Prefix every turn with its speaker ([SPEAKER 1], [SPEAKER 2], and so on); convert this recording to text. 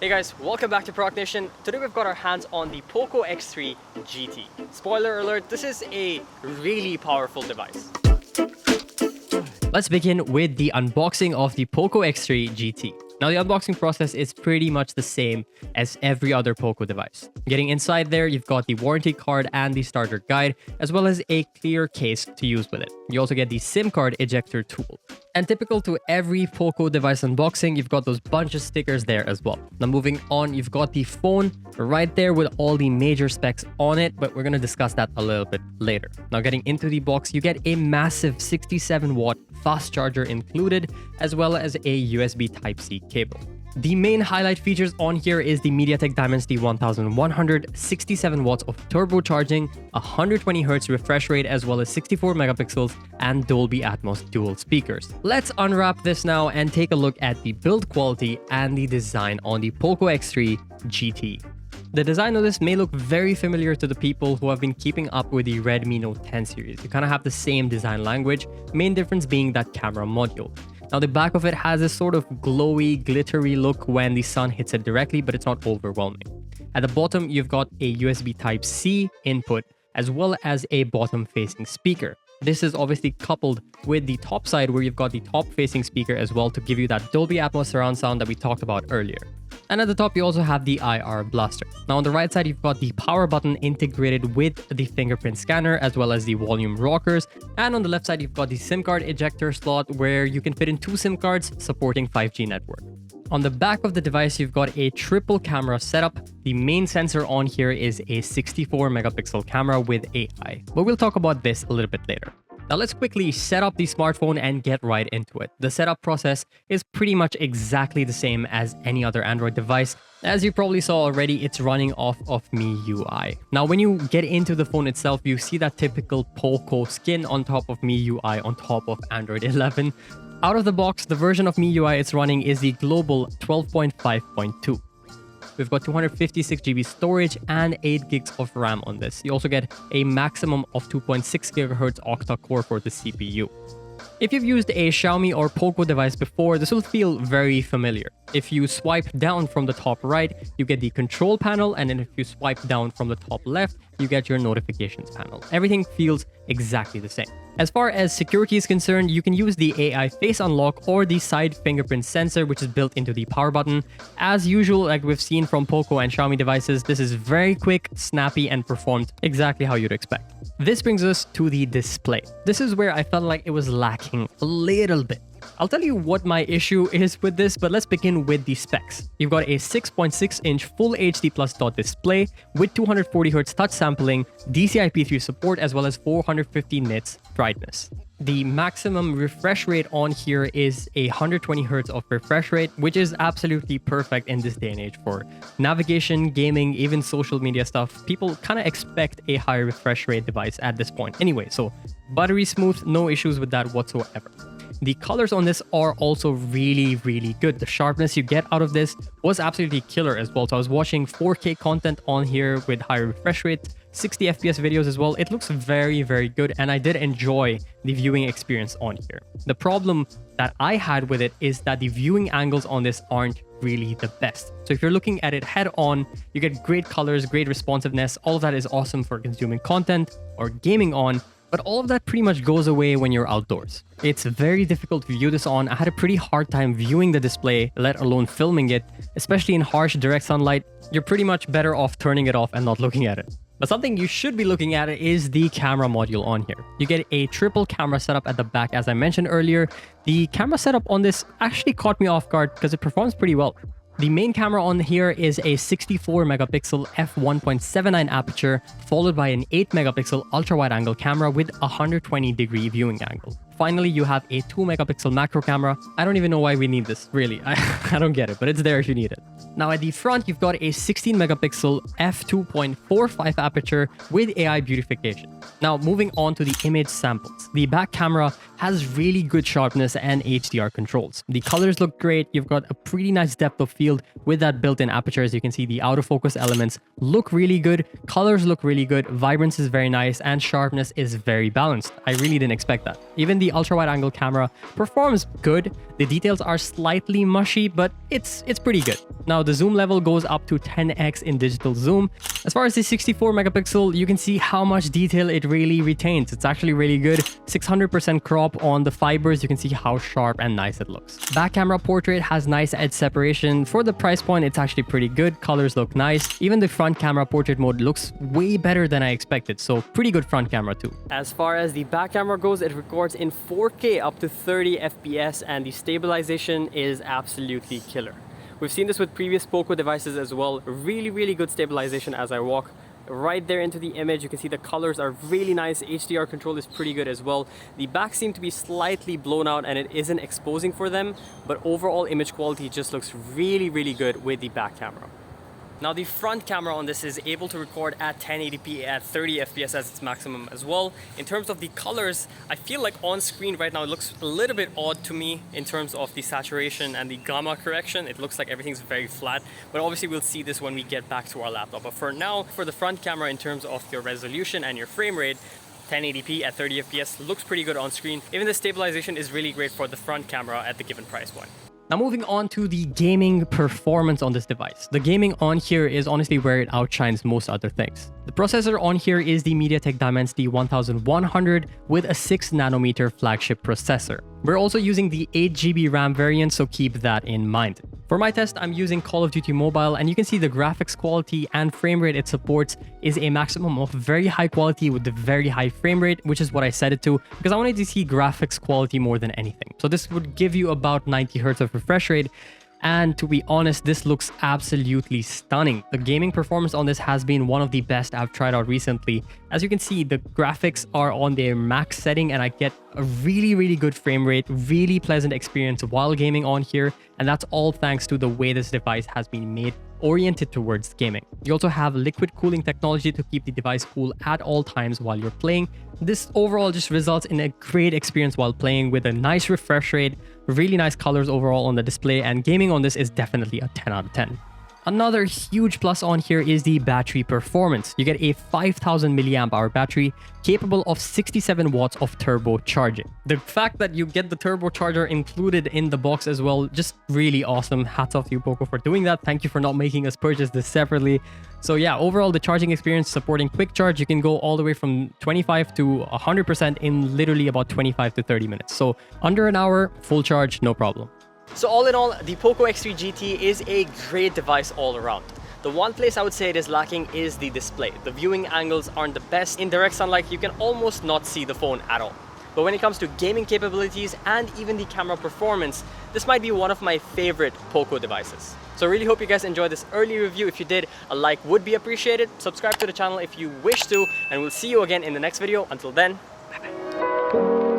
[SPEAKER 1] Hey guys, welcome back to ProductNation. Today we've got our hands on the POCO X3 GT. Spoiler alert, this is a really powerful device. Let's begin with the unboxing of the POCO X3 GT. Now the unboxing process is pretty much the same as every other POCO device. Getting inside there, you've got the warranty card and the starter guide, as well as a clear case to use with it. You also get the SIM card ejector tool. And typical to every POCO device unboxing, you've got those bunch of stickers there as well. Now moving on, you've got the phone right there with all the major specs on it, but we're going to discuss that a little bit later. Now getting into the box, you get a massive 67 watt fast charger included, as well as a USB Type-C cable. The main highlight features on here is the MediaTek Dimensity 1100, 67 watts of turbocharging, 120 Hz refresh rate, as well as 64 megapixels and Dolby Atmos dual speakers. Let's unwrap this now and take a look at the build quality and the design on the POCO X3 GT. The design of this may look very familiar to the people who have been keeping up with the Redmi Note 10 series. You kind of have the same design language, main difference being that camera module. Now the back of it has this sort of glowy, glittery look when the sun hits it directly, but it's not overwhelming. At the bottom, you've got a USB Type-C input, as well as a bottom-facing speaker. This is obviously coupled with the top side where you've got the top-facing speaker as well to give you that Dolby Atmos surround sound that we talked about earlier. And at the top, you also have the IR blaster. Now on the right side, you've got the power button integrated with the fingerprint scanner, as well as the volume rockers. And on the left side, you've got the SIM card ejector slot where you can fit in 2 SIM cards supporting 5G network. On the back of the device, you've got a triple camera setup. The main sensor on here is a 64 megapixel camera with AI, but we'll talk about this a little bit later. Now let's quickly set up the smartphone and get right into it. The setup process is pretty much exactly the same as any other Android device. As you probably saw already, it's running off of MIUI. Now when you get into the phone itself, you see that typical POCO skin on top of MIUI on top of Android 11. Out of the box, the version of MIUI it's running is the global 12.5.2. We've got 256 GB storage and 8 gigs of RAM on this. You also get a maximum of 2.6 GHz octa-core for the CPU. If you've used a Xiaomi or POCO device before, this will feel very familiar. If you swipe down from the top right, you get the control panel, and then if you swipe down from the top left, you get your notifications panel. Everything feels exactly the same. As far as security is concerned, you can use the AI face unlock or the side fingerprint sensor, which is built into the power button. As usual, like we've seen from POCO and Xiaomi devices, this is very quick, snappy, and performed exactly how you'd expect. This brings us to the display. This is where I felt like it was lacking a little bit. I'll tell you what my issue is with this, but let's begin with the specs. You've got a 6.6-inch Full HD Plus dot display with 240 Hz touch sampling, DCI-P3 support, as well as 450 nits brightness. The maximum refresh rate on here is 120 Hz of refresh rate, which is absolutely perfect in this day and age for navigation, gaming, even social media stuff. People kind of expect a higher refresh rate device at this point. Anyway, so buttery smooth, no issues with that whatsoever. The colors on this are also really good. The sharpness you get out of this was absolutely killer as well. So I was watching 4K content on here with high refresh rate, 60 FPS videos as well. It looks very good, and I did enjoy the viewing experience on here. The problem that I had with it is that the viewing angles on this aren't really the best. So if you're looking at it head on, you get great colors, great responsiveness. All of that is awesome for consuming content or gaming on. But all of that pretty much goes away when you're outdoors. It's very difficult to view this on. I had a pretty hard time viewing the display, let alone filming it, especially in harsh direct sunlight. You're pretty much better off turning it off and not looking at it. But something you should be looking at is the camera module on here. You get a triple camera setup at the back, as I mentioned earlier. The camera setup on this actually caught me off guard because it performs pretty well. The main camera on here is a 64 megapixel f1.79 aperture, followed by an 8 megapixel ultra wide angle camera with 120 degree viewing angle. Finally, you have a 2 megapixel macro camera. I don't even know why we need this, really. I don't get it, but it's there if you need it. Now at the front, you've got a 16 megapixel f2.45 aperture with AI beautification. Now moving on to the image samples. The back camera has really good sharpness and HDR controls. The colors look great. You've got a pretty nice depth of field with that built-in aperture. As you can see, the out of focus elements look really good. Colors look really good. Vibrance is very nice and sharpness is very balanced. I really didn't expect that. Even the the ultra-wide angle camera performs good. The details are slightly mushy, but it's pretty good. Now, the zoom level goes up to 10x in digital zoom. As far as the 64 megapixel, you can see how much detail it really retains. It's actually really good. 600% crop on the fibers. You can see how sharp and nice it looks. Back camera portrait has nice edge separation. For the price point, it's actually pretty good. Colors look nice. Even the front camera portrait mode looks way better than I expected. So pretty good front camera too. As far as the back camera goes, it records in 4K up to 30 FPS, and the stabilization is absolutely killer. We've seen this with previous POCO devices as well. Really good stabilization as I walk right there into the image. You can see the colors are really nice. HDR control is pretty good as well. The backs seem to be slightly blown out and it isn't exposing for them, but overall image quality just looks really good with the back camera. Now, the front camera on this is able to record at 1080p at 30 FPS as its maximum as well. In terms of the colors, I feel like on screen right now it looks a little bit odd to me in terms of the saturation and the gamma correction. It looks like everything's very flat, but obviously we'll see this when we get back to our laptop. But for now, for the front camera, in terms of your resolution and your frame rate, 1080p at 30 FPS looks pretty good on screen. Even the stabilization is really great for the front camera at the given price point. Now, moving on to the gaming performance on this device. The gaming on here is honestly where it outshines most other things. The processor on here is the MediaTek Dimensity 1100 with a 6nm flagship processor. We're also using the 8GB RAM variant, so keep that in mind. For my test, I'm using Call of Duty Mobile, and you can see the graphics quality and frame rate it supports is a maximum of very high quality with the very high frame rate, which is what I set it to because I wanted to see graphics quality more than anything. So this would give you about 90 Hz of refresh rate. And to be honest, this looks absolutely stunning. The gaming performance on this has been one of the best I've tried out recently. As you can see, the graphics are on their max setting and I get a really good frame rate, really pleasant experience while gaming on here. And that's all thanks to the way this device has been made, oriented towards gaming. You also have liquid cooling technology to keep the device cool at all times while you're playing. This overall just results in a great experience while playing with a nice refresh rate, really nice colors overall on the display, and gaming on this is definitely a 10 out of 10. Another huge plus on here is the battery performance. You get a 5000 milliamp hour battery capable of 67 watts of turbocharging. The fact that you get the turbocharger included in the box as well, just really awesome. Hats off to you, POCO, for doing that. Thank you for not making us purchase this separately. So yeah, overall the charging experience supporting quick charge, you can go all the way from 25 to 100% in literally about 25 to 30 minutes. So under an hour, full charge, no problem. So all in all, the POCO X3 GT is a great device all around. The one place I would say it is lacking is the display. The viewing angles aren't the best. In direct sunlight, you can almost not see the phone at all. But when it comes to gaming capabilities and even the camera performance, this might be one of my favorite POCO devices. So I really hope you guys enjoyed this early review. If you did, a like would be appreciated. Subscribe to the channel if you wish to, and we'll see you again in the next video. Until then, bye bye.